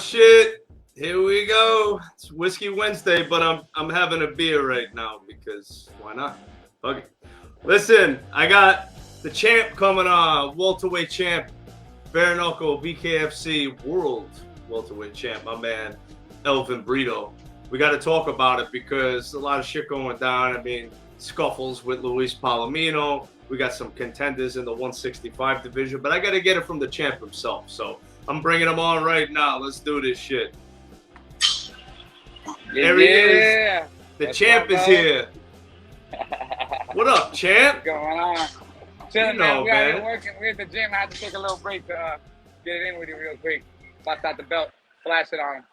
shit. Here we go. It's Whiskey Wednesday, but I'm having a beer right now because why not? Okay. Listen, I got the champ coming on, welterweight champ, bare knuckle BKFC world welterweight champ, my man Elvin Brito. We got to talk about it because a lot of shit going down. I mean, scuffles with Luis Palomino. We got some contenders in the 165 division, but I got to get it from the champ himself. So I'm bringing him on right now. Let's do this shit. There he is. The champ is here. What up, champ? What's going on? Chilling, You know, man. We out here man. working. We're at the gym. I had to take a little break to get it in with you real quick. Bust out the belt, flash it on him.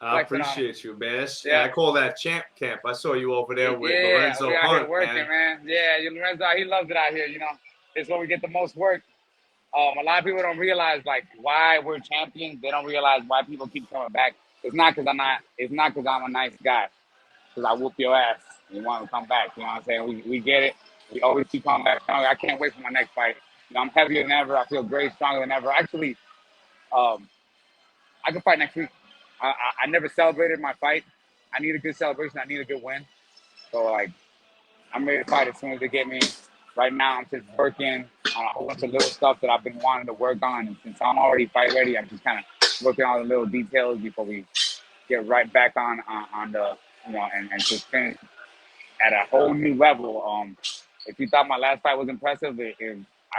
I appreciate you, man. Yeah. I call that champ camp. I saw you over there with Yeah, Lorenzo we out Hunt, here working, man. Yeah, Lorenzo, he loves it out here. You know, it's where we get the most work. A lot of people don't realize like why we're champions. They don't realize why people keep coming back. It's not because I'm not. It's not because I'm a nice guy. Because I whoop your ass. You want to come back. You know what I'm saying? We get it. We always keep coming back. I can't wait for my next fight. You know, I'm heavier than ever. I feel great, stronger than ever. Actually, I can fight next week. I never celebrated my fight. I need a good celebration. I need a good win. So, like, I'm ready to fight as soon as they get me. Right now, I'm just working on a whole bunch of little stuff that I've been wanting to work on. And since I'm already fight ready, I'm just kind of working on the little details before we get right back on the, you know, and just finish at a whole new level. If you thought my last fight was impressive, I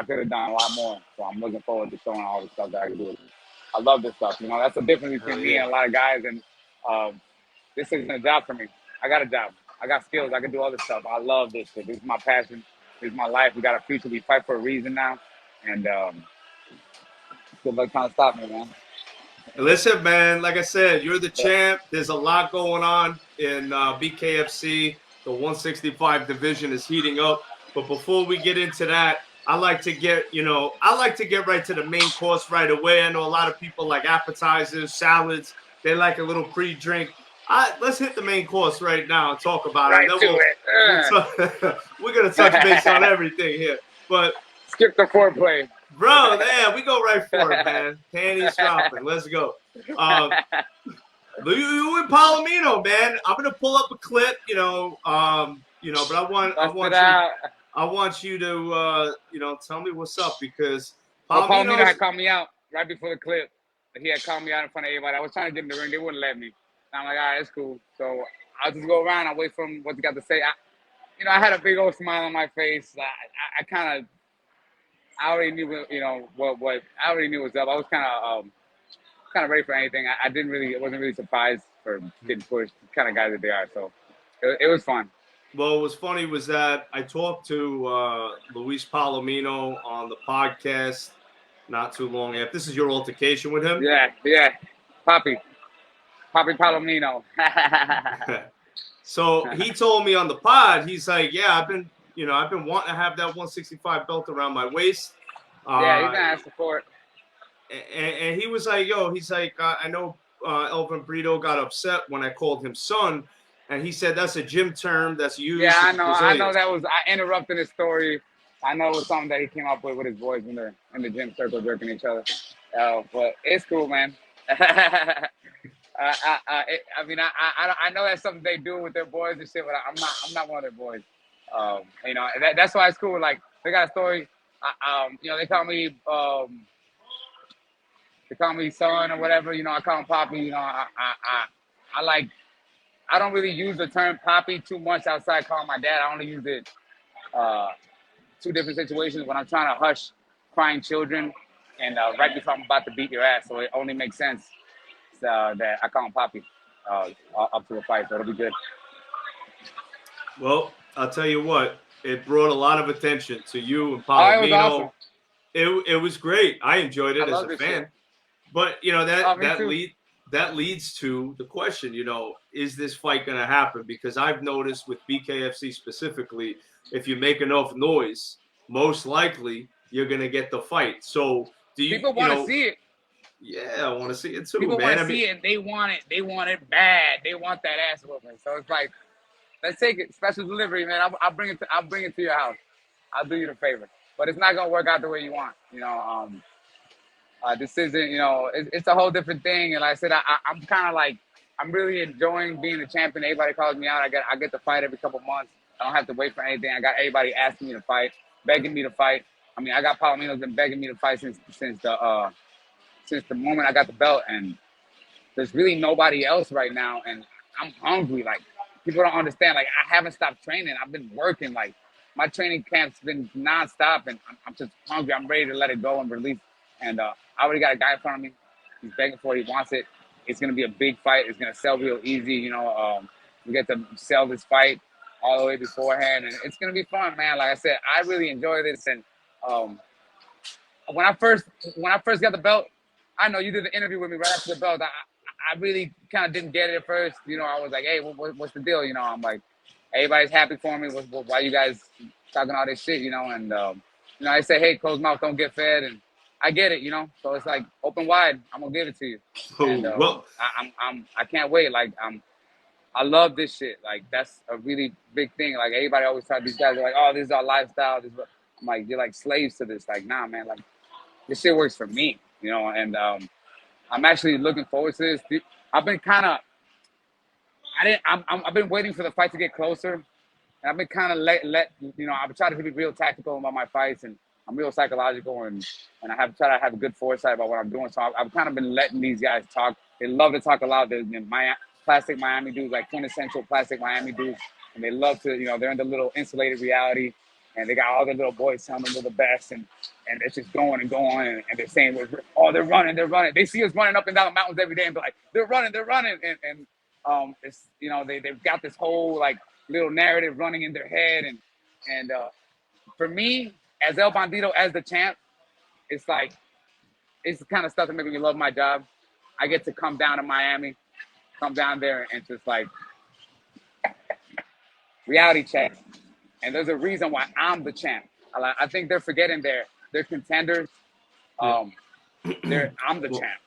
could have done a lot more. So I'm looking forward to showing all the stuff that I can do. I love this stuff. You know, that's the difference between me and a lot of guys. And this isn't a job for me. I got a job. I got skills. I can do all this stuff. I love this shit. This is my passion. This is my life. We got a future. We fight for a reason now. And good luck trying to stop me, man. Listen, man, like I said, you're the champ. There's a lot going on in BKFC. The 165 division is heating up. But before we get into that, I like to get right to the main course right away. I know a lot of people like appetizers, salads. They like a little pre-drink. Let's hit the main course right now and talk about Right it. to it. We're going to touch base on everything here. But Skip the foreplay. bro, yeah, we go right for it, man. Panties dropping. Let's go. You and Palomino, man. I'm gonna pull up a clip, but I want you to tell me what's up because Palomino had called me out right before the clip. He had called me out in front of everybody. I was trying to get in the ring. They wouldn't let me. And I'm like, all right, it's cool. So I'll just go around. I'll wait for him, what he got to say. I had a big old smile on my face. I already knew, what I already knew was up. I was kind of ready for anything. I wasn't really surprised for getting pushed. The kind of guys that they are. So it was fun. Well, what was funny was that I talked to Luis Palomino on the podcast not too long after. This is your altercation with him? Yeah. Papi Palomino. So he told me on the pod, he's like, yeah, I've been wanting to have that 165 belt around my waist. Yeah, he's gonna ask for it. And he was like, I know Elvin Brito got upset when I called him son, and he said that's a gym term that's used. Yeah, I know that was. I interrupted his story. I know it was something that he came up with his boys when they're in the gym circle jerking each other. But it's cool, man. I know that's something they do with their boys and shit, but I'm not one of their boys. That's why it's cool. Like they got a story. They call me son or whatever. I call him Poppy. I don't really use the term Poppy too much outside calling my dad. I only use it two different situations when I'm trying to hush crying children and right before I'm about to beat your ass. So it only makes sense that I call him Poppy up to the fight. So it'll be good. Well, I'll tell you what, it brought a lot of attention to you and Oh, it was Palomino. awesome. It was great. I enjoyed it as a fan. Shit. But that leads to the question, is this fight going to happen? Because I've noticed with BKFC specifically, if you make enough noise, most likely you're going to get the fight. So do you? People want to see it. Yeah, I want to see it too, People man. want to see it. They want it. They want it bad. They want that ass whooping. So it's like, let's take it. Special delivery, man. I'll bring it to your house. I'll do you the favor. But it's not gonna work out the way you want. This isn't, you know, it's a whole different thing. And like I said, I'm kind of like, I'm really enjoying being a champion. Everybody calls me out. I get to fight every couple months. I don't have to wait for anything. I got everybody asking me to fight, begging me to fight. I mean, I got Palomino's been begging me to fight since the moment I got the belt, and there's really nobody else right now, and I'm hungry. Like, people don't understand. Like, I haven't stopped training. I've been working. Like, my training camp's been nonstop, and I'm just hungry. I'm ready to let it go and release. And I already got a guy in front of me. He's begging for it. He wants it. It's gonna be a big fight. It's gonna sell real easy. You know, we get to sell this fight all the way beforehand, and it's gonna be fun, man. Like I said, I really enjoy this. And um, when I first got the belt, I know you did the interview with me right after the belt. I really kind of didn't get it at first. You know, I was like, hey, what's the deal? You know, I'm like, everybody's happy for me. Why you guys talking all this shit? You know, and you know, I say, hey, closed mouth don't get fed, and I get it. You know, so it's like open wide. I'm gonna give it to you. And Well, I can't wait. Like I love this shit. Like that's a really big thing. Like everybody always talk. These guys are like, oh, this is our lifestyle. I'm like, you're like slaves to this. Like, nah, man. Like this shit works for me. You know, and I'm actually looking forward to this. I've been kind of, I've been waiting for the fight to get closer, and I've been kind of you know, I've tried to be real tactical about my fights, and I'm real psychological, and I have tried to have a good foresight about what I'm doing. So I've kind of been letting these guys talk. They love to talk a lot. They're classic Miami dudes, like quintessential classic Miami dudes, and they love to, you know, they're in the little insulated reality, and they got all their little boys telling them they're the best, and it's just going and going, and they're saying, oh, they're running. They see us running up and down the mountains every day, and be like, they're running, and it's, you know, they've got this whole like little narrative running in their head, and for me, as El Bandito, as the champ, it's like, it's the kind of stuff that makes me love my job. I get to come down to Miami, come down there, and just like reality check. And there's a reason why I'm the champ. I think they're forgetting they're contenders. I'm the well, champ.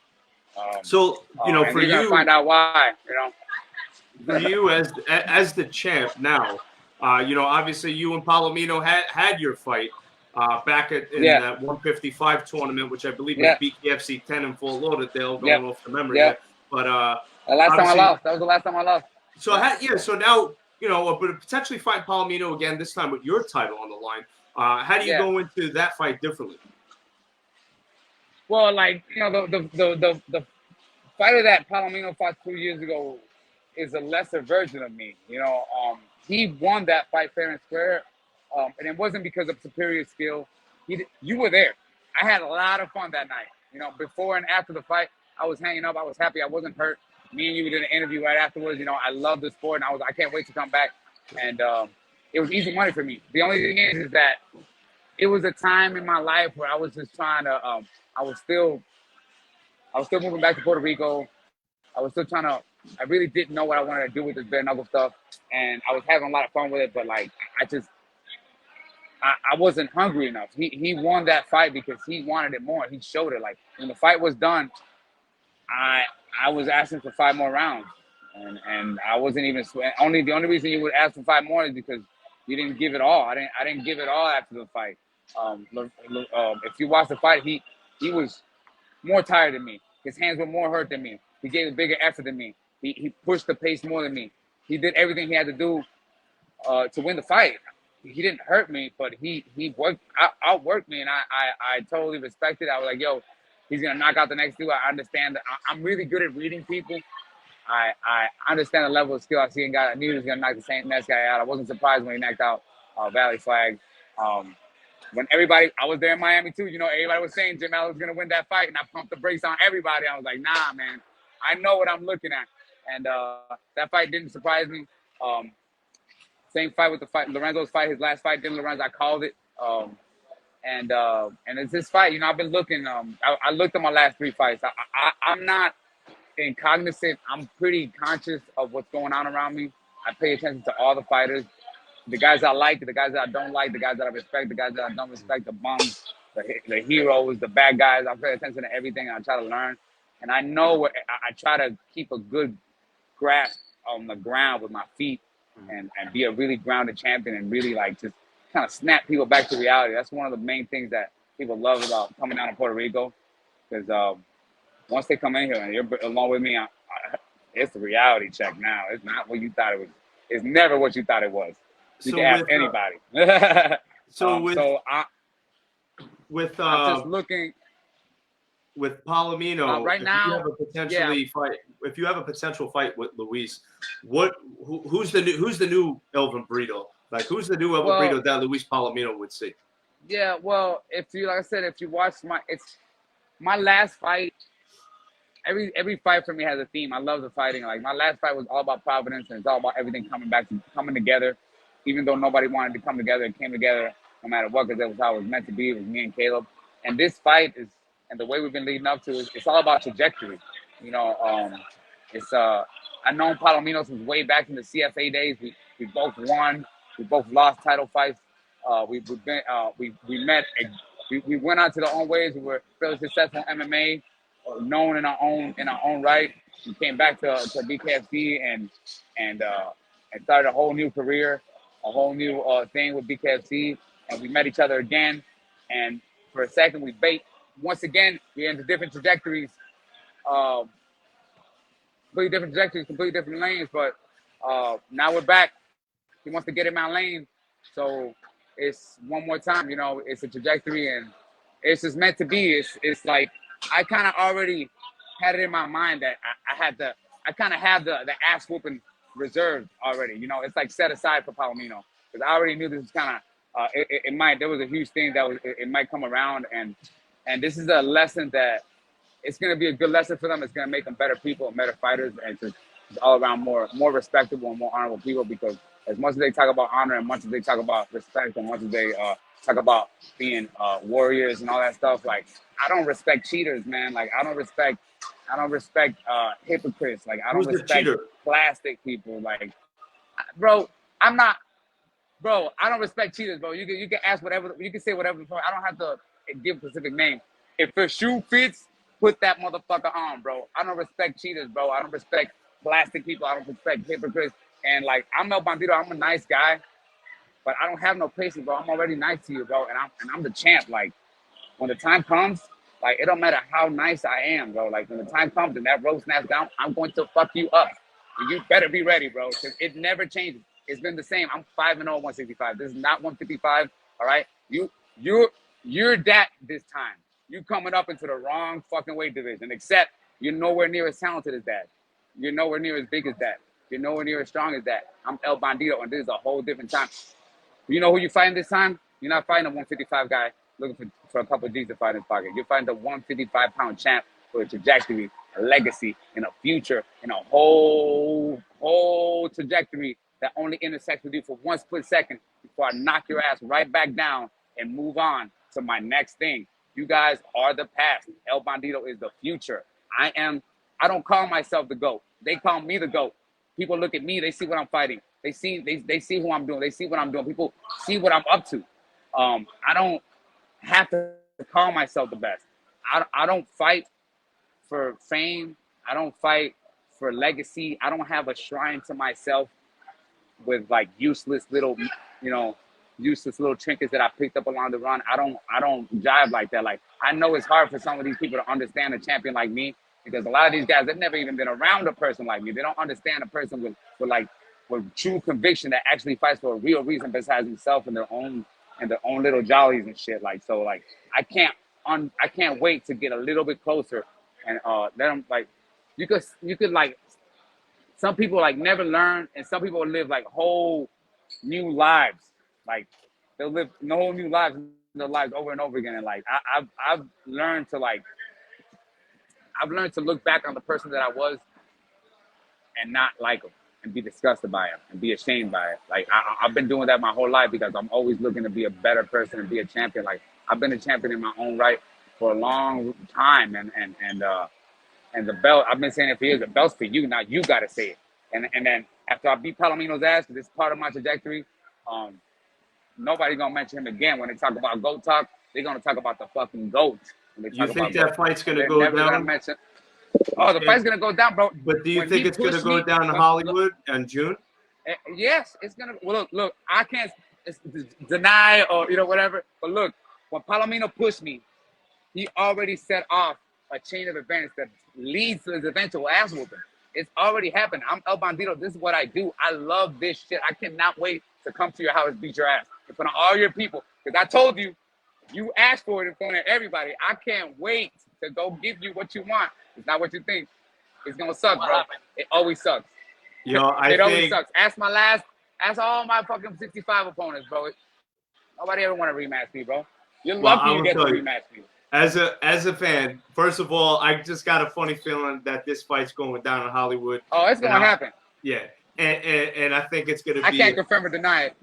so you know, And for you're gonna you, find out why. You know. for you as the champ now, you know, obviously you and Palomino had your fight back in Yeah. that 155 tournament, which I believe was Yeah. BKFC 10 in Fort Lauderdale, going Yep. off the memory Yep. there. But The last time I obviously, lost. That was the last time I lost. so so now, you know, but potentially fight Palomino again this time with your title on the line. How do you Yeah. go into that fight differently? Well, like, you know, the fighter that Palomino fought 2 years ago is a lesser version of me. You know, he won that fight fair and square, and it wasn't because of superior skill. You were there. I had a lot of fun that night. You know, before and after the fight, I was hanging up. I was happy. I wasn't hurt. Me and you did an interview right afterwards. You know, I love the sport, and I can't wait to come back. And it was easy money for me. The only thing is that it was a time in my life where I was just trying to. I was still moving back to Puerto Rico. I was still trying to. I really didn't know what I wanted to do with this bare knuckle stuff, and I was having a lot of fun with it. But like, I wasn't hungry enough. He won that fight because he wanted it more. He showed it. Like when the fight was done, I was asking for 5 more rounds, and I wasn't even the only reason you would ask for 5 more is because you didn't give it all. I didn't give it all after the fight. If you watch the fight, he was more tired than me. His hands were more hurt than me. He gave a bigger effort than me. He pushed the pace more than me. He did everything he had to do to win the fight. He didn't hurt me, but he outworked me, and I totally respect it. I was like, yo, he's gonna knock out the next dude. I understand that. I'm really good at reading people. I understand the level of skill I see in guy. I knew he was gonna knock the next guy out. I wasn't surprised when he knocked out Valley Flag. When I was there in Miami too. You know, everybody was saying Jim Allen was gonna win that fight, and I pumped the brakes on everybody. I was like, nah, man, I know what I'm looking at, and that fight didn't surprise me. Same fight with Lorenzo's fight, his last fight, Dylan Lorenzo, I called it. And it's this fight, you know, I've been looking, I looked at my last 3 fights. I'm not incognizant. I'm pretty conscious of what's going on around me. I pay attention to all the fighters, the guys I like, the guys that I don't like, the guys that I respect, the guys that I don't respect, the bums, the heroes, the bad guys. I pay attention to everything, and I try to learn. And I know I try to keep a good grasp on the ground with my feet, and be a really grounded champion, and really like just kind of snap people back to reality. That's one of the main things that people love about coming down to Puerto Rico. because once they come in here and you're along with me, it's a reality check now. It's not what you thought it was. It's never what you thought it was. You So can ask with anybody. so with So with I'm just looking with Palomino, right if you now. have a if you have a potential fight with Luis, who's the new Elvin Brito? Like who's the new Elvin Well, Brito that Luis Palomino would see? yeah. Well, if you like I said, if you watch my last fight. Every fight for me has a theme. I love the fighting. Like my last fight was all about Providence, and it's all about everything coming together. Even though nobody wanted to come together, it came together no matter what, because that was how it was meant to be. It was me and Caleb. And this fight is, and the way we've been leading up to it, it's all about trajectory. You know, it's I've known Palomino since way back in the CFA days. We both won. We both lost title fights. We met. We went out to their own ways. We were fairly successful in MMA, known in our own right. We came back to BKFC and started a whole new career, a whole new thing with BKFC, and we met each other again. And for a second, we bait. Once again, we into different trajectories, uh, completely different lanes. But now we're back. He wants to get in my lane, so it's one more time. You know, it's a trajectory, and it's just meant to be. It's like I kind of already had it in my mind that I kind of have the ass whooping reserved already. You know, it's like set aside for Palomino because I already knew this was kind of it might. There was a huge thing that it might come around, and this is a lesson that it's going to be a good lesson for them. It's going to make them better people and better fighters, and just all around more respectable and more honorable people. Because as much as they talk about honor, and much as they talk about respect, and much as they talk about being warriors and all that stuff, like I don't respect cheaters, man. Like I don't respect hypocrites. Like I don't Who's the respect cheater? plastic people. Like, bro, I'm not. Bro, I don't respect cheaters, bro. You can ask whatever, you can say whatever. I don't have to give a specific name. If the shoe fits, put that motherfucker on, bro. I don't respect cheaters, bro. I don't respect plastic people. I don't respect hypocrites. And like, I'm El Bandito. I'm a nice guy, but I don't have no patience, bro. I'm already nice to you, bro. And I'm the champ. Like, when the time comes, like, it don't matter how nice I am, bro. Like, when the time comes and that rope snaps down, I'm going to fuck you up. You better be ready, bro, because it never changes. It's been the same. I'm 5-0 165. This is not 155. All right, you're that this time. You coming up into the wrong fucking weight division. Except you're nowhere near as talented as that. You're nowhere near as big as that. You're nowhere near as strong as that. I'm El Bandito, and this is a whole different time. You know who you're fighting this time? You're not fighting a 155 guy looking for a couple of G's to fight in his pocket. You're fighting the 155-pound champ for a trajectory, a legacy, and a future, and a whole trajectory that only intersects with you for one split second before I knock your ass right back down and move on to my next thing. You guys are the past. El Bandito is the future. I don't call myself the GOAT. They call me the GOAT. People look at me, they see what I'm fighting. They see who I'm doing. They see what I'm doing. People see what I'm up to. I don't have to call myself the best. I don't fight for fame. I don't fight for legacy. I don't have a shrine to myself with like useless little trinkets that I picked up along the run. I don't jive like that. Like I know it's hard for some of these people to understand a champion like me because a lot of these guys, they've never even been around a person like me. They don't understand a person with true conviction that actually fights for a real reason besides himself and their own little jollies and shit. Like so, like I can't wait to get a little bit closer and let them like you could like some people like never learn and some people live like whole new lives. Like they'll live whole new lives in their lives over and over again. And like I've learned to look back on the person that I was and not like him and be disgusted by him and be ashamed by it. Like I've been doing that my whole life because I'm always looking to be a better person and be a champion. Like I've been a champion in my own right for a long time and the belt, I've been saying it for years, the belt's for you, now you gotta say it. And then after I beat Palomino's ass, because it's part of my trajectory, nobody's gonna mention him again. When they talk about GOAT talk, they're gonna talk about the fucking GOATs. You think that fight's gonna go down? The fight's gonna go down, bro. But do you think it's gonna go down in Hollywood in June? Yes, it's gonna. Well, look, I can't deny or whatever. But look, when Palomino pushed me, he already set off a chain of events that leads to this eventual ass whooping. It's already happened. I'm El Bandito. This is what I do. I love this shit. I cannot wait to come to your house and beat your ass in front of all your people. Because I told you, you asked for it in front of everybody. I can't wait to go give you what you want. It's not what you think. It's gonna suck, bro. It always sucks. Yo, It always sucks. Ask all my fucking 65 opponents, bro. Nobody ever want to rematch me, bro. You're lucky you get to rematch me. As a fan, first of all, I just got a funny feeling that this fight's going down in Hollywood. Oh, it's gonna happen. Yeah, and I think it's gonna be. I can't confirm or deny it.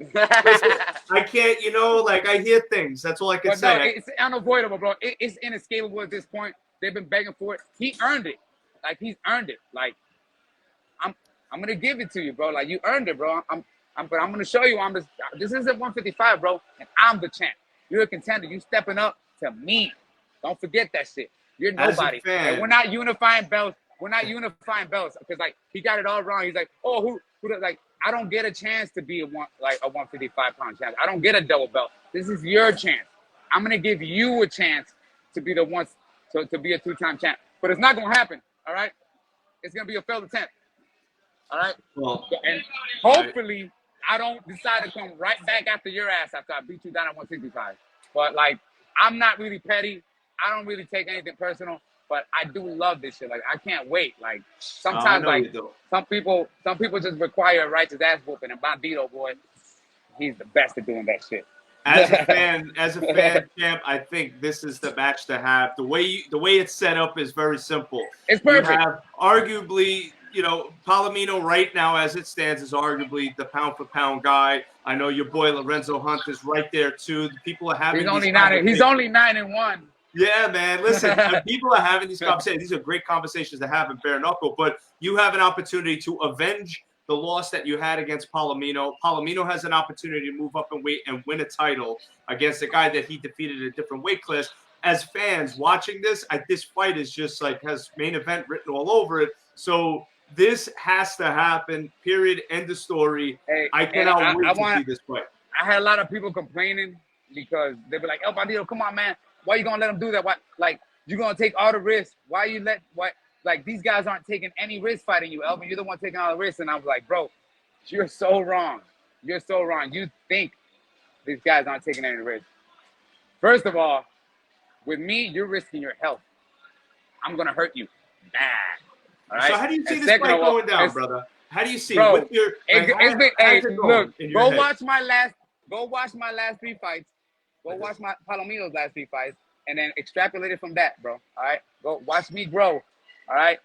I can't, like I hear things. That's all I can say. No, it's unavoidable, bro. It's inescapable at this point. They've been begging for it. He earned it. Like he's earned it. Like I'm gonna give it to you, bro. Like you earned it, bro. But I'm gonna show you. This isn't 155, bro, and I'm the champ. You're a contender. You stepping up to me. Don't forget that shit. You're nobody. And we're not unifying belts. We're not unifying belts because like he got it all wrong. He's like, oh, who like I don't get a chance to be a 155-pound champ. I don't get a double belt. This is your chance. I'm gonna give you a chance to be the one to be a 2-time champ. But it's not gonna happen. All right. It's gonna be a failed attempt. All right. Well, and hopefully I don't decide to come right back after your ass after I beat you down at 165. But like I'm not really petty. I don't really take anything personal, but I do love this shit. Like I can't wait. Like sometimes, like some people just require a righteous ass whooping, and Bandito, boy, he's the best at doing that shit. As a fan, champ, I think this is the match to have. The way it's set up is very simple. It's perfect. You have arguably, Palomino right now, as it stands, is arguably the pound-for-pound guy. I know your boy Lorenzo Hunt is right there too. People are having. He's only 9-1. Yeah, man. Listen, people are having these conversations. These are great conversations to have in bare knuckle. But you have an opportunity to avenge the loss that you had against Palomino. Palomino has an opportunity to move up in weight and win a title against a guy that he defeated in a different weight class. As fans watching this, this fight is just like has main event written all over it. So this has to happen. Period. End of story. Hey, I cannot wait to see this fight. I had a lot of people complaining because they be like, "El Bandito, come on, man. Why you gonna let them do that? Why, like, you gonna take all the risks? Like, these guys aren't taking any risk fighting you, Elvin. You're the one taking all the risks." And I was like, bro, you're so wrong. You're so wrong. You think these guys aren't taking any risk. First of all, with me, you're risking your health. I'm gonna hurt you bad. All right? So how do you see this fight going down, brother? How do you see bro, it? With your, go watch my last 3 fights. Go watch my Palomino's last 3 fights, and then extrapolate it from that, bro. All right, go watch me grow. All right,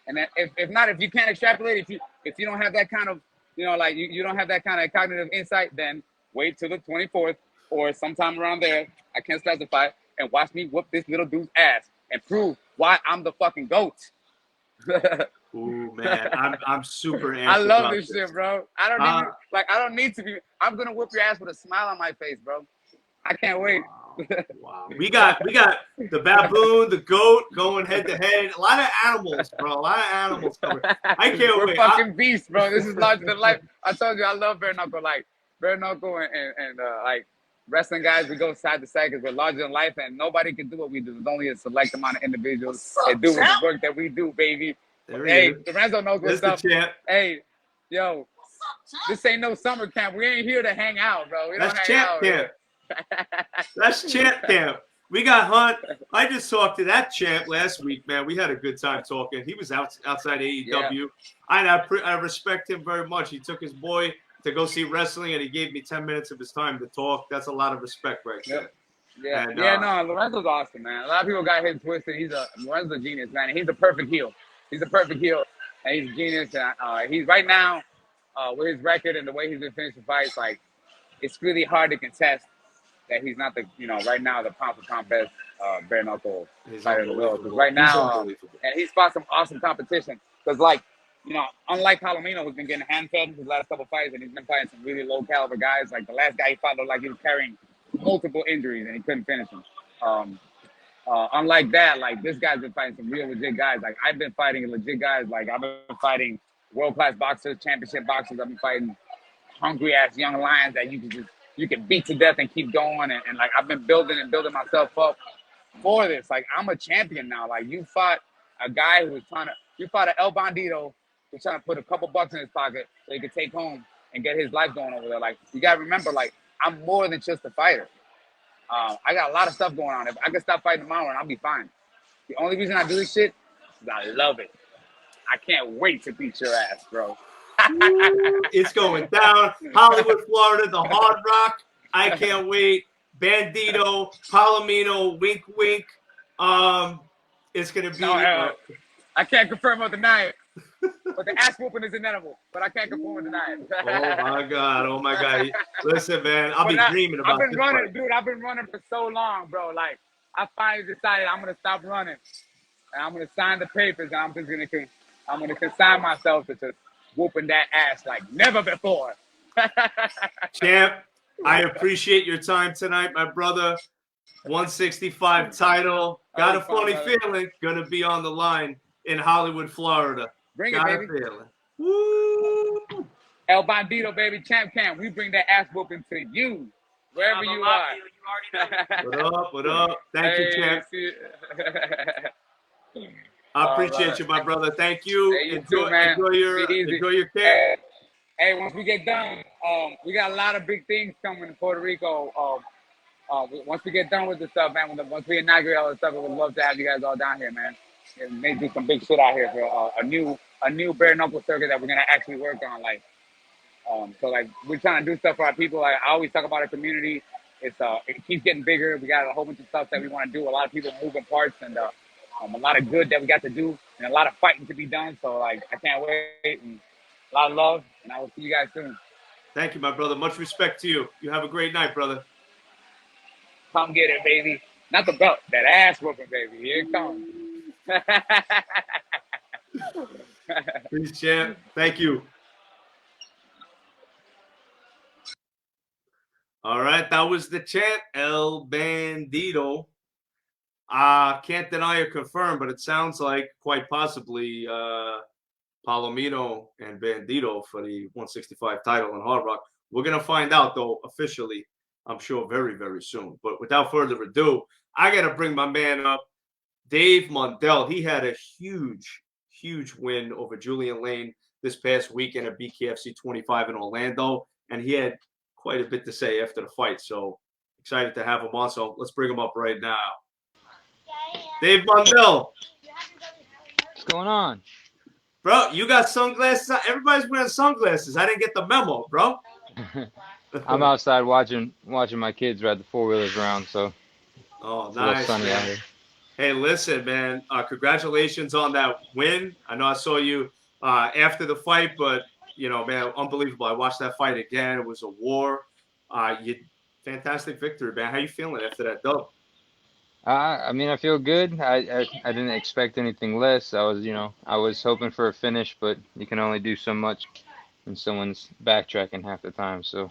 and then if you can't extrapolate, if you don't have that kind of, you don't have that kind of cognitive insight, then wait till the 24th or sometime around there. I can't specify, and watch me whoop this little dude's ass and prove why I'm the fucking GOAT. Ooh, man, I'm super amped. I love this shit, bro. I don't need to be. I'm gonna whoop your ass with a smile on my face, bro. I can't wait. Wow. We got the baboon, the goat going head to head. A lot of animals, bro. A lot of animals coming. I can't wait. We're fucking beasts, bro. This is larger than life. I told you I love bare knuckle. Like bare knuckle and like wrestling guys, we go side to side because we're larger than life, and nobody can do what we do. There's only a select amount of individuals that do the work that we do, baby. Hey, Lorenzo knows what's up. Hey, yo, this ain't no summer camp. We ain't here to hang out, bro. We don't hang out. Camp. That's champ camp. We got Hunt. I just talked to that champ last week, man. We had a good time talking. He was outside AEW. Yeah. I respect him very much. He took his boy to go see wrestling, and he gave me 10 minutes of his time to talk. That's a lot of respect right there. Yeah, no, Lorenzo's awesome, man. A lot of people got him twisted. Lorenzo's a genius, man. And he's a perfect heel. He's a perfect heel, and he's a genius. And he's right now with his record and the way he's been finishing fights, like it's really hard to contest that he's not the, right now the pound-for-pound best bare knuckle fighter in the world. Because right now, and he's fought some awesome competition. Because unlike Palomino, who's been getting hand-fed his last couple fights, and he's been fighting some really low-caliber guys. Like the last guy he fought looked like he was carrying multiple injuries, and he couldn't finish him. Unlike that, like this guy's been fighting some real legit guys. Like I've been fighting legit guys. Like I've been fighting world-class boxers, championship boxers. I've been fighting hungry-ass young lions that you can beat to death and keep going. And like I've been building myself up. for this. Like, I'm a champion now. Like, you fought a guy who was you fought an El Bandito who's trying to put a couple bucks in his pocket so he could take home and get his life going over there. Like, you gotta remember, like, I'm more than just a fighter. I got a lot of stuff going on. If I could stop fighting tomorrow and I'll be fine. The only reason I do this shit is I love it. I can't wait to beat your ass, bro. It's going down. Hollywood, Florida, the Hard Rock. I can't wait. Bandito, Palomino, wink, wink. It's gonna be. No, I can't confirm or deny it. But the ass whooping is inevitable. But I can't confirm or deny it. Oh my God! Listen, man, I'll be dreaming about. I've been running, dude. I've been running for so long, bro. Like, I finally decided I'm gonna stop running, and I'm gonna sign the papers. And I'm gonna consign myself to just whooping that ass like never before. Champ, I appreciate your time tonight, my brother. 165 title. Got a funny feeling gonna be on the line in Hollywood, Florida. Bring it, baby. Feeling. Woo! El Bandito, baby, champ camp. We bring that ass whooping to you, wherever you are. You already know. What up? Thank you, champ. I appreciate you, my brother. Thank you. Hey, enjoy your care. Hey, once we get done, we got a lot of big things coming in Puerto Rico. Once we get done with the stuff, man, once we inaugurate all the stuff, we would love to have you guys all down here, man. And maybe do some big shit out here for a new bare knuckle circuit that we're gonna actually work on. Like, so like we're trying to do stuff for our people. Like, I always talk about our community. It keeps getting bigger. We got a whole bunch of stuff that we want to do. A lot of people moving parts and a lot of good that we got to do and a lot of fighting to be done. So like I can't wait and a lot of love. And I will see you guys soon. Thank you, my brother. Much respect to you. You have a great night, brother. Come get it, baby. Not the belt, that ass whooping, baby. Here it comes. Peace, champ. Thank you. All right, that was the champ, El Bandito. Can't deny or confirm, but it sounds like quite possibly Palomino and Bandito for the 165 title in Hard Rock. We're going to find out, though, officially, I'm sure, very, very soon. But without further ado, I got to bring my man up, Dave Mundell. He had a huge, huge win over Julian Lane this past weekend at BKFC 25 in Orlando, and he had quite a bit to say after the fight. So excited to have him on. So let's bring him up right now. Dave Mundell. What's going on? Bro, you got sunglasses on. Everybody's wearing sunglasses. I didn't get the memo, bro. I'm outside watching my kids ride the four-wheelers around, so it's a little sunny out here. Hey, listen, man. Congratulations on that win. I know I saw you after the fight, but, you know, man, unbelievable. I watched that fight again. It was a war. Fantastic victory, man. How you feeling after that dub? I mean, I feel good. I didn't expect anything less. I was hoping for a finish, but you can only do so much when someone's backtracking half the time. So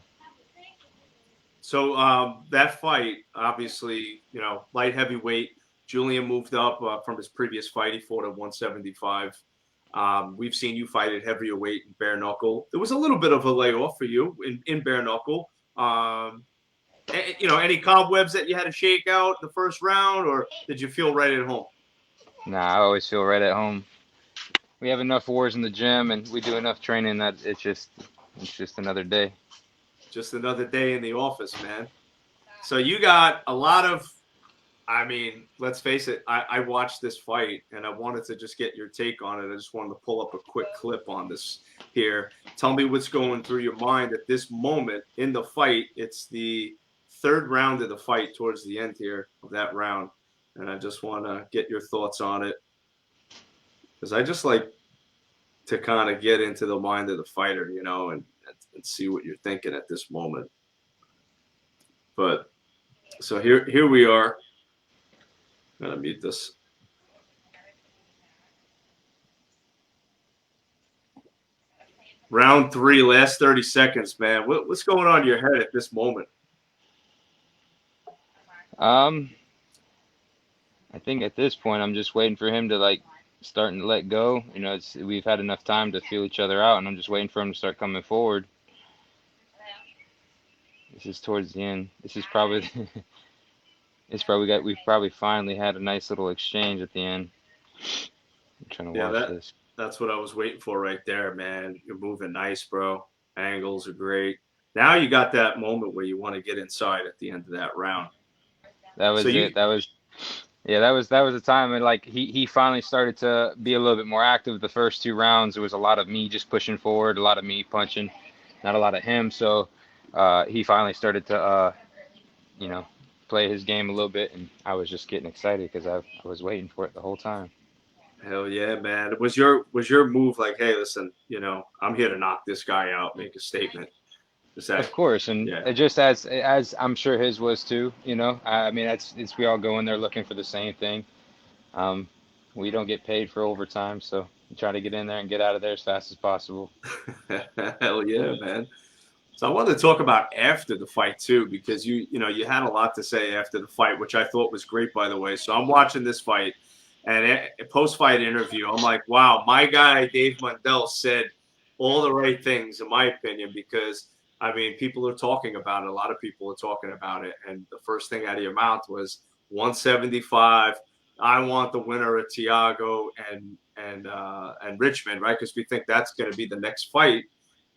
that fight, obviously, you know, light heavyweight. Julian moved up from his previous fight. He fought at 175. We've seen you fight at heavyweight and bare knuckle. There was a little bit of a layoff for you in bare knuckle. You know, any cobwebs that you had to shake out the first round, or did you feel right at home? Nah, I always feel right at home. We have enough wars in the gym, and we do enough training that it's just another day. Just another day in the office, man. So you got a lot of, I mean, let's face it, I watched this fight, and I wanted to just get your take on it. I just wanted to pull up a quick clip on this here. Tell me what's going through your mind at this moment in the fight. It's the third round of the fight towards the end here of that round. And I just want to get your thoughts on it, because I just like to kind of get into the mind of the fighter, you know, and see what you're thinking at this moment. But so here we are. I'm going to mute this. Round 3, last 30 seconds, man. What's going on in your head at this moment? I think at this point I'm just waiting for him to starting to let go. You know, we've had enough time to feel each other out, and I'm just waiting for him to start coming forward. This is towards the end. This is probably we've probably finally had a nice little exchange at the end. I'm trying to Yeah, watch this. that's what I was waiting for right there, man. You're moving nice, bro. Angles are great. Now you got that moment where you want to get inside at the end of that round. That So was you, it. Yeah, that was the time, and like he finally started to be a little bit more active. The first two rounds, it was a lot of me just pushing forward, a lot of me punching, not a lot of him. So he finally started to you know, play his game a little bit, and I was just getting excited because I was waiting for it the whole time. hell yeah, man. Was your move like, hey, listen, I'm here to knock this guy out, make a statement? Is Of that, course, and yeah. it just as I'm sure his was too. You know, I mean, it's we all go in there looking for the same thing. Um, we don't get paid for overtime, so we try to get in there and get out of there as fast as possible. Hell yeah, man. So I wanted to talk about after the fight too, because you had a lot to say after the fight, which I thought was great, by the way. So I'm watching this fight, and a post-fight interview, I'm like, wow, my guy Dave Mundell said all the right things, in my opinion, because I mean, people are talking about it. A lot of people are talking about it, and the first thing out of your mouth was 175. I want the winner of Tiago and Richmond, right? Because we think that's going to be the next fight.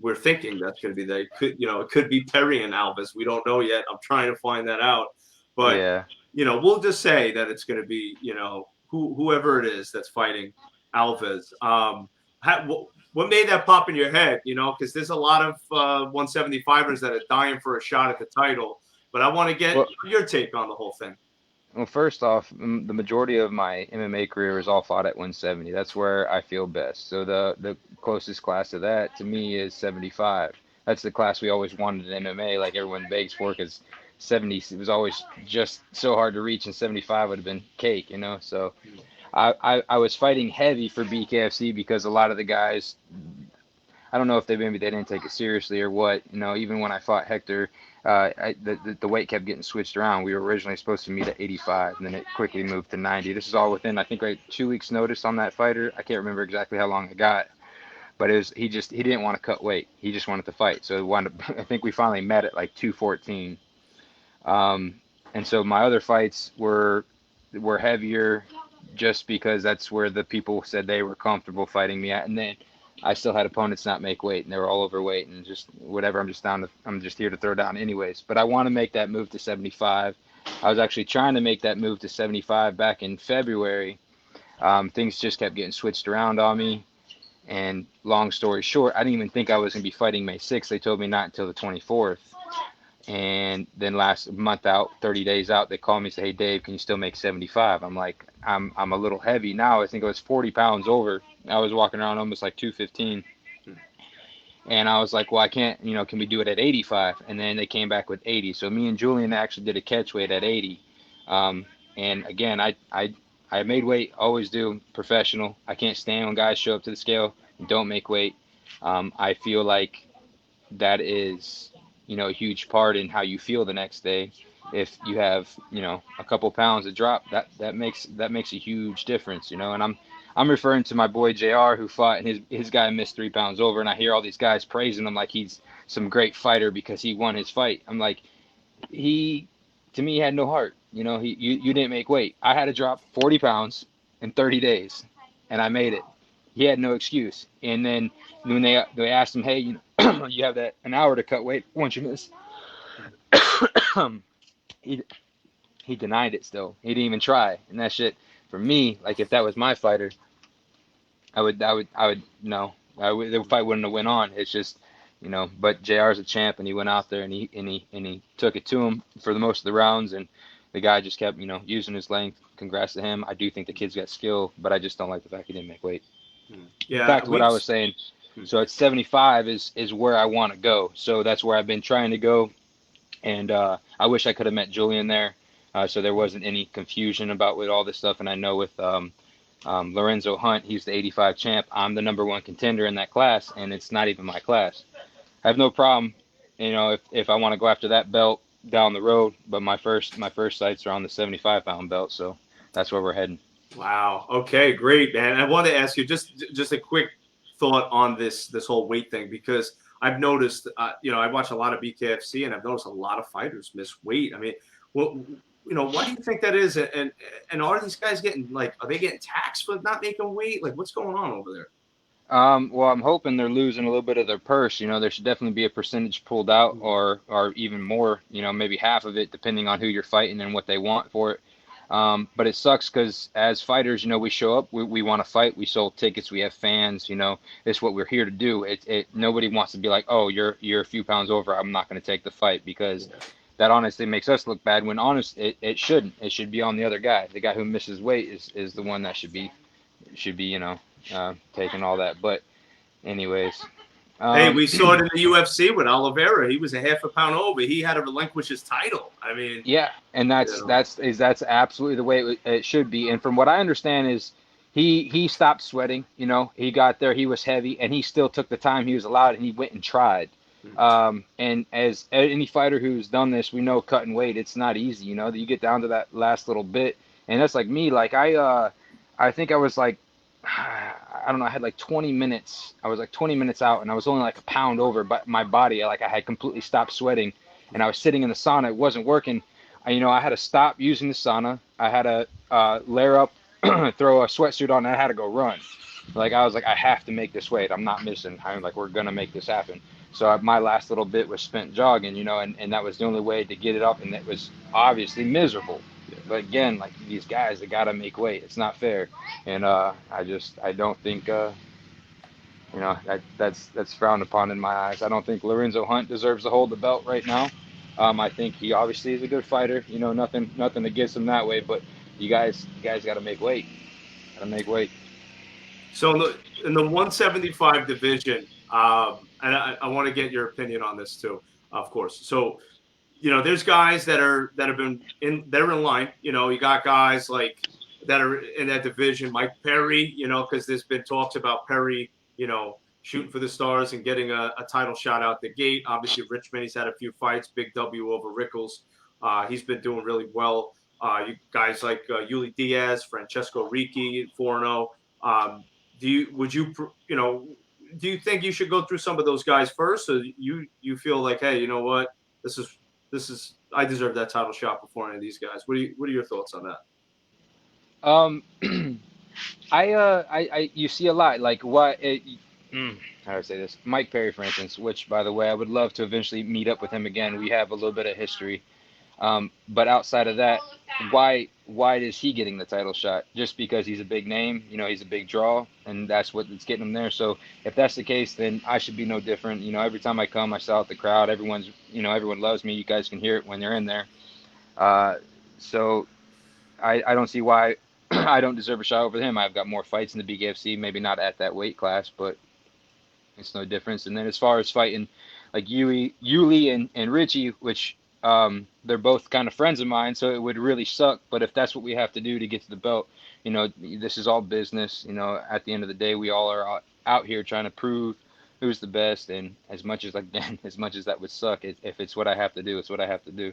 We're thinking that's going to be that. It could be Perry and Alves. We don't know yet. I'm trying to find that out, but Yeah. we'll just say that it's going to be whoever it is that's fighting Alves. What made that pop in your head? Because there's a lot of 175ers that are dying for a shot at the title, but I want to get Well, your take on the whole thing. well, first off, the majority of my MMA career is all fought at 170. That's where I feel best. So the closest class to that to me is 75. That's the class we always wanted in MMA, like everyone begs for, because 70 it was always just so hard to reach, and 75 would have been cake, you know. So I was fighting heavy for BKFC because a lot of the guys, I don't know if maybe they didn't take it seriously or what. You know, even when I fought Hector, the weight kept getting switched around. We were originally supposed to meet at 85, and then it quickly moved to 90. This is all within, I think, like 2 weeks notice on that fighter. I can't remember exactly how long it got, but it was he didn't want to cut weight. He just wanted to fight. So it wound up, I think we finally met at like 214. Um, and so my other fights were heavier just because that's where the people said they were comfortable fighting me at. And then I still had opponents not make weight, and they were all overweight and just whatever. I'm just here to throw down anyways. But I want to make that move to 75. I was actually trying to make that move to 75 back in February. Things just kept getting switched around on me. And long story short, I didn't even think I was going to be fighting May 6th. They told me not until the 24th. And then last month out, 30 days out, they called me and said, "Hey Dave, can you still make 75?" I'm like, I'm a little heavy now. I think I was 40 pounds over. I was walking around almost like 215. And I was like, well, I can't, can we do it at 85? And then they came back with 80. So me and Julian actually did a catch weight at 80. Um, and again, I made weight, always do, professional. I can't stand when guys show up to the scale and don't make weight. I feel like that is, a huge part in how you feel the next day. If you have, a couple pounds of drop, that makes a huge difference, and I'm referring to my boy JR who fought and his guy missed 3 pounds over, and I hear all these guys praising him like he's some great fighter because he won his fight. I'm like, he to me he had no heart. You didn't make weight. I had to drop 40 pounds in 30 days, and I made it. He had no excuse. And then when they asked him, hey, you have that an hour to cut weight once you miss, he he denied it. Still, he didn't even try. And that shit for me, like if that was my fighter, I would no, the fight wouldn't have went on. It's just. But JR's a champ, and he went out there and he took it to him for the most of the rounds, and the guy just kept using his length. Congrats to him. I do think the kid's got skill, but I just don't like the fact he didn't make weight. Yeah, Back to what I was saying. So at 75 is where I want to go. So that's where I've been trying to go, and I wish I could have met Julian there, so there wasn't any confusion about with all this stuff. And I know with Lorenzo Hunt, he's the 85 champ. I'm the number one contender in that class, and it's not even my class. I have no problem, if I want to go after that belt down the road. But my first sights are on the 75-pound belt, so that's where we're heading. wow. Okay, great, man. I want to ask you just a quick thought on this whole weight thing, because I've noticed, I watch a lot of BKFC, and I've noticed a lot of fighters miss weight. I mean, why do you think that is? And are these guys getting are they getting taxed for not making weight? Like, what's going on over there? Well, I'm hoping they're losing a little bit of their purse. There should definitely be a percentage pulled out, or even more. Maybe half of it, depending on who you're fighting and what they want for it. But it sucks because as fighters, we show up, we want to fight, we sold tickets, we have fans. It's what we're here to do. Nobody wants to be like, oh, you're a few pounds over, I'm not going to take the fight, because that honestly makes us look bad. When honest, it shouldn't. It should be on the other guy. The guy who misses weight is the one that should be taking all that. But anyways, Hey, we saw it in the UFC with Oliveira. He was a half a pound over. He had to relinquish his title. I mean, yeah, and that's absolutely the way it should be. And from what I understand is he stopped sweating. He got there, he was heavy, and he still took the time he was allowed, and he went and tried. And as any fighter who's done this, we know cutting weight, it's not easy. You get down to that last little bit, and that's like me. Like I think I was like, I don't know, I had like 20 minutes. I was like 20 minutes out, and I was only like a pound over, but my body, like I had completely stopped sweating, and I was sitting in the sauna. It wasn't working. I had to stop using the sauna. I had to layer up, throw a sweatsuit on, and I had to go run. Like I was like, I have to make this weight. I'm not missing. I'm like, we're gonna make this happen. So my last little bit was spent jogging, and that was the only way to get it up, and it was obviously miserable. But again, like these guys, they gotta make weight. It's not fair, and I don't think that's frowned upon in my eyes. I don't think Lorenzo Hunt deserves to hold the belt right now. I think he obviously is a good fighter. Nothing against him that way, but you guys gotta make weight. Gotta make weight. so in the 175 division, and I want to get your opinion on this too, of course. So, there's guys that have been they're in line. You got guys like that are in that division, Mike Perry, because there's been talks about Perry, shooting for the stars and getting a title shot out the gate. Obviously, Richmond, he's had a few fights, big W over Rickles. He's been doing really well. You guys like Yuli Diaz, Francesco Ricci, 4-0. Do you think you should go through some of those guys first, or you feel like, hey, you know what, this is I deserve that title shot before any of these guys? What are your thoughts on that? Um, you see a lot like how do I say this? Mike Perry, for instance, which by the way, I would love to eventually meet up with him again. We have a little bit of history. But outside of that, why is he getting the title shot? Just because he's a big name, he's a big draw, and that's what's getting him there. So if that's the case, then I should be no different. Every time I come, I sell out the crowd. Everyone loves me. You guys can hear it when they're in there. So I don't see why I don't deserve a shot over him. I've got more fights in the BKFC, maybe not at that weight class, but it's no difference. And then as far as fighting like Yuli and Richie, which they're both kind of friends of mine, so it would really suck. But if that's what we have to do to get to the belt, this is all business. At the end of the day, we all are out here trying to prove who's the best. And as much as that would suck, if it's what I have to do, it's what I have to do.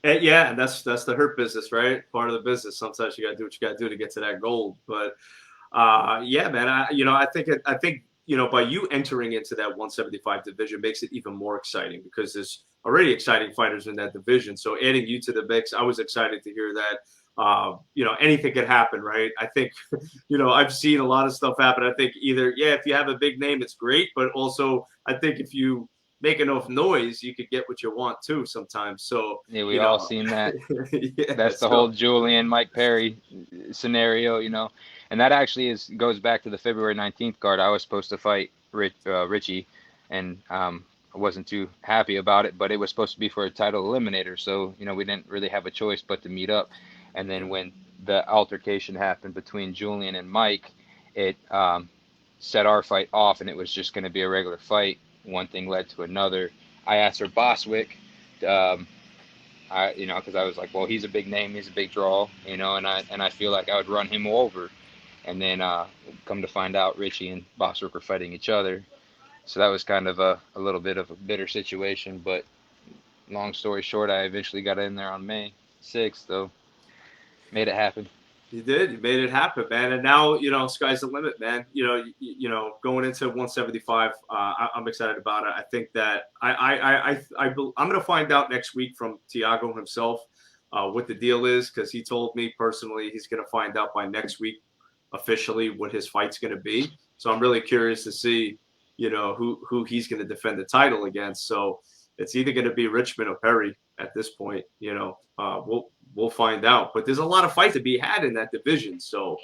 And that's the hurt business, right? Part of the business. Sometimes you got to do what you got to do to get to that gold. But yeah, man, I think by you entering into that 175 division makes it even more exciting, because there's already exciting fighters in that division. So adding you to the mix, I was excited to hear that. Anything could happen, right? I think, I've seen a lot of stuff happen. I think either, if you have a big name, it's great. But also, I think if you make enough noise, you could get what you want too sometimes. So yeah, we all seen that. That's the so whole Julian Mike Perry scenario, and that actually goes back to the February 19th card. I was supposed to fight Richie, and I wasn't too happy about it, but it was supposed to be for a title eliminator, so we didn't really have a choice but to meet up. And then when the altercation happened between Julian and Mike, it set our fight off, and it was just going to be a regular fight. One thing led to another. I asked her Boswick, because I was like, well, he's a big name, he's a big draw, and I feel like I would run him over. And then come to find out, Richie and Boswick were fighting each other. So that was kind of a little bit of a bitter situation. But long story short, I eventually got in there on May 6th, though. Made it happen. You did. You made it happen, man. And now, sky's the limit, man. Going into 175, I'm excited about it. I think that I'm going to find out next week from Thiago himself what the deal is, because he told me personally he's going to find out by next week officially what his fight's going to be. So I'm really curious to see, who he's going to defend the title against. So it's either going to be Richmond or Perry at this point. We'll find out. But there's a lot of fight to be had in that division. So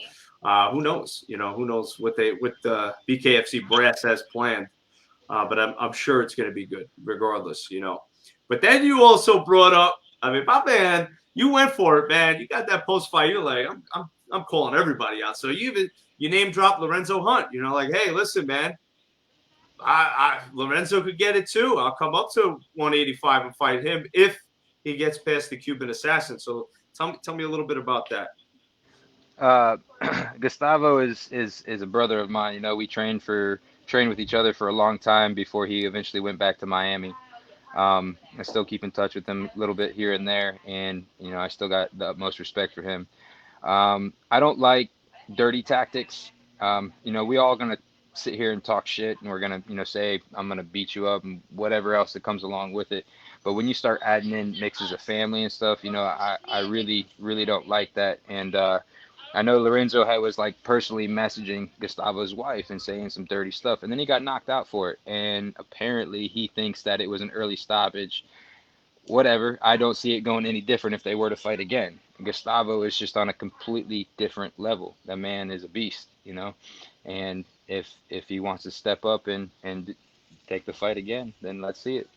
who knows? Who knows what the BKFC brass has planned. But I'm sure it's going to be good regardless. But then you also brought up. I mean, my man, you went for it, man. You got that post fight. You're like, I'm calling everybody out. So you name drop Lorenzo Hunt. Like, hey, listen, man. Lorenzo could get it too. I'll come up to 185 and fight him if he gets past the Cuban assassin. So tell me a little bit about that. Gustavo is a brother of mine. We trained with each other for a long time before he eventually went back to Miami. I still keep in touch with him a little bit here and there, and I still got the utmost respect for him. I don't like dirty tactics. We all gonna sit here and talk shit, and we're gonna say I'm gonna beat you up and whatever else that comes along with it. But when you start adding in mixes of family and stuff, I really don't like that. And I know Lorenzo was like personally messaging Gustavo's wife and saying some dirty stuff, and then he got knocked out for it. And apparently he thinks that it was an early stoppage. Whatever. I don't see it going any different if they were to fight again. Gustavo is just on a completely different level. That man is a beast, And if he wants to step up and take the fight again, then let's see it,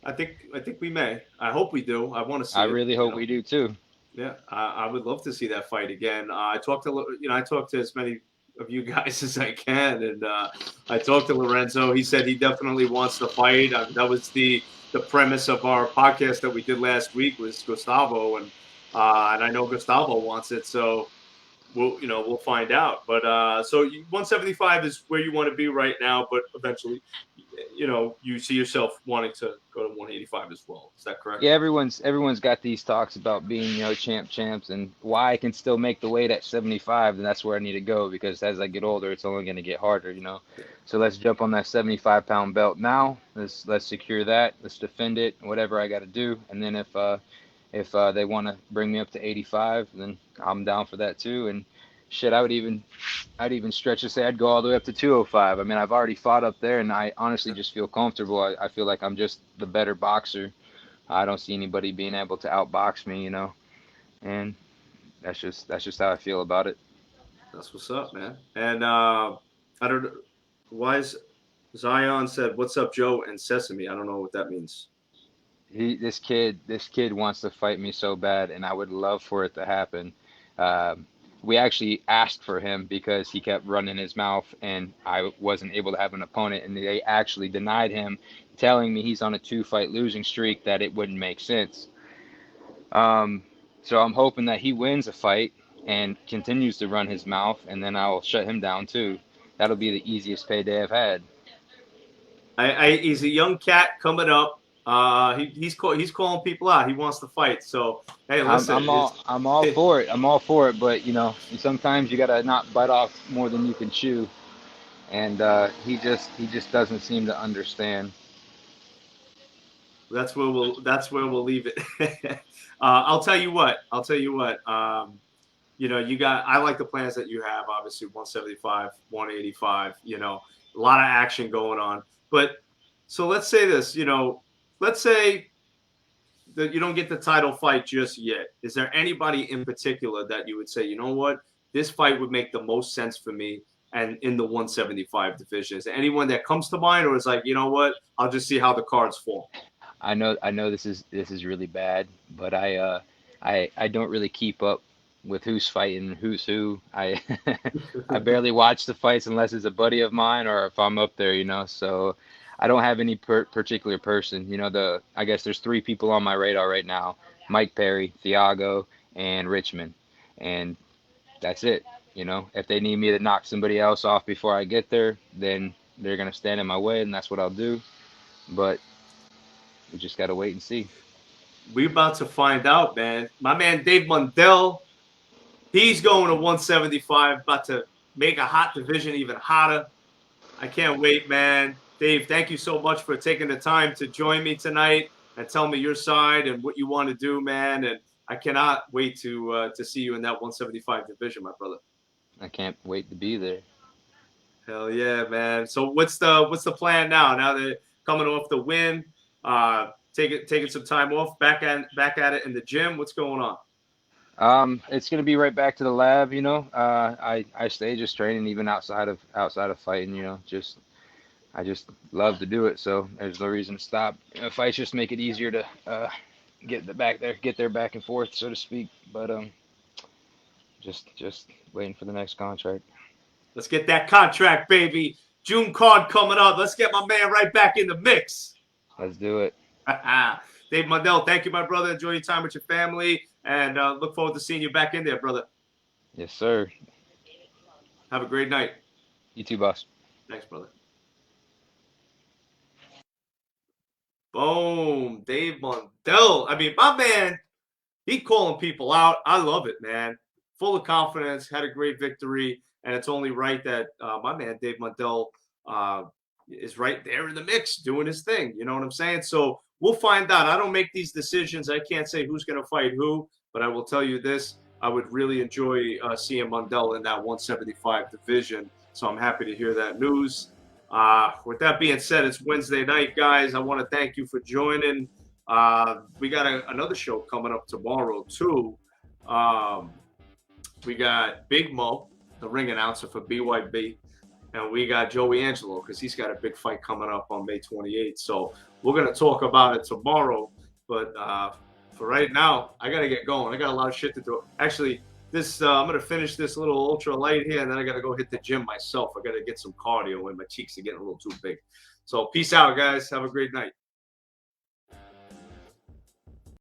I think we may. I hope we do. I want to see I it. really hope we do too. Yeah, I would love to see that fight again. I talked to as many of you guys as I can, and I talked to Lorenzo. He said he definitely wants to fight. That was the premise of our podcast that we did last week was Gustavo, and I know Gustavo wants it. So we'll find out. But so 175 is where you want to be right now, but eventually, you see yourself wanting to go to 185 as well. Is that correct? Yeah, everyone's got these talks about being, champs, and why I can still make the weight at 75, and that's where I need to go, because as I get older, it's only going to get harder, So let's jump on that 75-pound belt now. Let's secure that. Let's defend it, whatever I got to do, and then if they want to bring me up to 85, then I'm down for that too. And shit, I'd even stretch to say I'd go all the way up to 205. I mean, I've already fought up there, and I honestly just feel comfortable. I feel like I'm just the better boxer. I don't see anybody being able to outbox me, and that's just how I feel about it. That's what's up, man. And I don't know why is Zion said, "What's up, Joe?" and Sesame. I don't know what that means. This kid wants to fight me so bad, and I would love for it to happen. We actually asked for him because he kept running his mouth, and I wasn't able to have an opponent, and they actually denied him, telling me he's on a 2-fight losing streak, that it wouldn't make sense. So I'm hoping that he wins a fight and continues to run his mouth, and then I'll shut him down too. That'll be the easiest payday I've had. He's a young cat coming up. He's calling people out. He wants to fight. So hey, listen, I'm all for it. I'm all for it. But sometimes you gotta not bite off more than you can chew, and he just doesn't seem to understand. That's where we'll leave it. I'll tell you what. I like the plans that you have. Obviously, 175, 185. A lot of action going on. But so let's say this. Let's say that you don't get the title fight just yet. Is there anybody in particular that you would say, you know what, this fight would make the most sense for me and in the 175 division? Is there anyone that comes to mind, or is like, you know what, I'll just see how the cards fall? I know this is really bad, but I don't really keep up with who's fighting, who's who. I barely watch the fights unless it's a buddy of mine or if I'm up there, So I don't have any particular person. I guess there's 3 people on my radar right now: Mike Perry, Thiago, and Richmond, and that's it. If they need me to knock somebody else off before I get there, then they're gonna stand in my way, and that's what I'll do. But we just gotta wait and see. We're about to find out, man. My man Dave Mundell He's going to 175, about to make a hot division even hotter. I can't wait, man. Dave, thank you so much for taking the time to join me tonight and tell me your side and what you want to do, man. And I cannot wait to see you in that 175 division, my brother. I can't wait to be there. Hell yeah, man. So what's the plan now? Now they're coming off the win, taking some time off, back at it in the gym. What's going on? It's gonna be right back to the lab, you know. I stay just training even outside of fighting, you know. I just love to do it, so there's no reason to stop. Fights just make it easier to get there back and forth, so to speak. But just waiting for the next contract. Let's get that contract, baby. June card coming up. Let's get my man right back in the mix. Let's do it. Dave Mundell, thank you, my brother. Enjoy your time with your family, and look forward to seeing you back in there, brother. Yes, sir. Have a great night. You too, boss. Thanks, brother. Boom. Dave Mundell. I mean, my man, he calling people out. I love it, man. Full of confidence, had a great victory, and it's only right that my man, Dave Mundell, is right there in the mix doing his thing. You know what I'm saying? So we'll find out. I don't make these decisions. I can't say who's going to fight who, but I will tell you this. I would really enjoy seeing Mundell in that 175 division. So I'm happy to hear that news. With that being said, it's Wednesday night, guys. I want to thank you for joining. We got another show coming up tomorrow, too. We got Big Mo, the ring announcer for BYB. And we got Joey Angelo because he's got a big fight coming up on May 28th. So we're going to talk about it tomorrow. But for right now, I got to get going. I got a lot of shit to do. Actually, I'm going to finish this little ultra light here, and then I got to go hit the gym myself. I got to get some cardio, and my cheeks are getting a little too big. So peace out, guys. Have a great night.